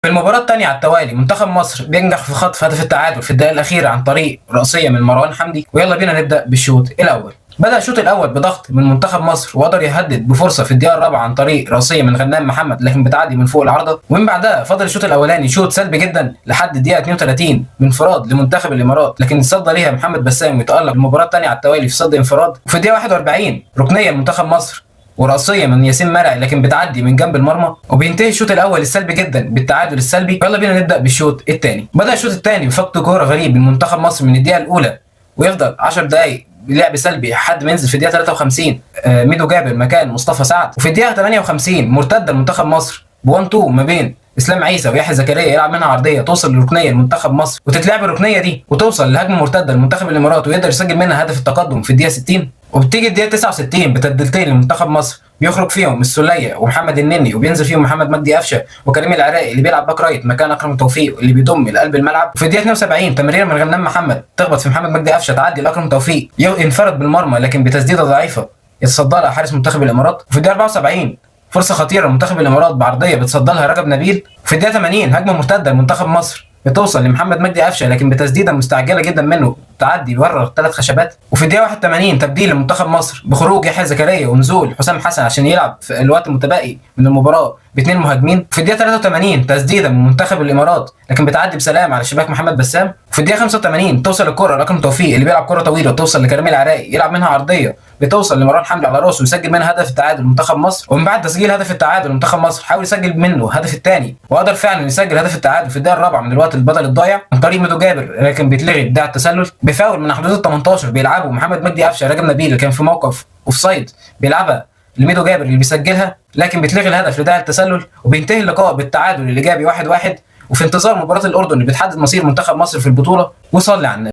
في المباراة الثانية على التوالي منتخب مصر بينجح في خطف هدف التعادل في الدقيقة الأخيرة عن طريق رأسية من مروان حمدي. ويلا بينا نبدأ بالشوط الأول. بدأ الشوط الأول بضغط من منتخب مصر وقدر يهدد بفرصة في الدقيقة الرابعة عن طريق رأسية من غنام محمد لكن بتعدي من فوق العارضة. ومن بعدها فضل الشوط الأولاني شوط سلبي جدا لحد الدقيقة 32 بانفراد لمنتخب الإمارات، لكن اتصدى ليها محمد بسام ويتألق المباراة الثانية على التوالي في صد انفراد. وفي الدقيقة 41 ركنية لمنتخب مصر ورأسية من ياسين مرعي لكن بتعدي من جنب المرمى. وبينتهي الشوط الاول السلبي جدا بالتعادل السلبي. يلا بينا نبدا بالشوط الثاني. بدا الشوط الثاني بفقد كوره غريب من منتخب مصر من الدقيقه الاولى، ويفضل 10 دقائق لعب سلبي لحد ما ينزل في الدقيقه 53 ميدو جابر مكان مصطفى سعد. وفي الدقيقه 58 مرتده لمنتخب مصر ب 1-2 ما بين اسلام عيسى ويحيى زكريا، يلعب منها عرضيه توصل للركنيه لمنتخب مصر وتتلعب الركنيه دي وتوصل لهجمه مرتده لمنتخب الامارات ويقدر يسجل منها هدف التقدم في الدقيقه 60. وبتيجي الدقيقه 69 بتبديلتين لمنتخب مصر بيخرج فيهم السوليه ومحمد النني وبينزل فيهم محمد مجدي قفشه وكريم العراقي اللي بيلعب باك رايت مكان اكرم توفيق اللي بيضم لقلب الملعب. وفي الدقيقه 72 تمريره من غنام محمد تخبط في محمد مجدي قفشه تعدي لاكرم توفيق ينفرد بالمرمى لكن بتسديده ضعيفه يتصدى لها حارس منتخب الامارات. وفي الدقيقه 74 فرصه خطيره لمنتخب الامارات بعرضيه بتصدى لها رجب نبيل. وفي الدقيقه 80 هجمه مرتده لمنتخب مصر بتوصل لمحمد مجدي قفشه لكن بتسديده مستعجله جدا منه تعدي بره 3 خشبات. وفي الدقيقه 81 تبديل لمنتخب مصر بخروج يحيى زكريا ونزول حسام حسن عشان يلعب في الوقت المتبقي من المباراه باثنين مهاجمين. في الدقيقه 83 تسديده من منتخب الامارات لكن بتعدي بسلام على شباك محمد بسام. في الدقيقه 85 توصل الكره لاكرم توفيق اللي بيلعب كره طويله توصل لكريم العراقي يلعب منها عرضيه بتوصل لمروان حمدي على راسه ويسجل منها هدف التعادل لمنتخب مصر. ومن بعد تسجيل هدف التعادل لمنتخب مصر حاول يسجل منه هدف الثاني وقدر فعلا يسجل هدف التعادل في الدقيقه الرابعه من الوقت البدل الضايع عن طريق ميدو جابر لكن بيتلغي بدايه التسلل بفاول من حدود ال 18 بيلعبه محمد مجدي قفشه رجب نبيل اللي كان في موقف اوفسايد بيلعبها لميدو جابر اللي بيسجلها لكن بيتلغي الهدف لداعي التسلل. وبينتهي اللقاء بالتعادل الايجابي 1-1 وفي انتظار مباراه الاردن اللي بتحدد مصير منتخب مصر في البطوله. وصلي على النبي.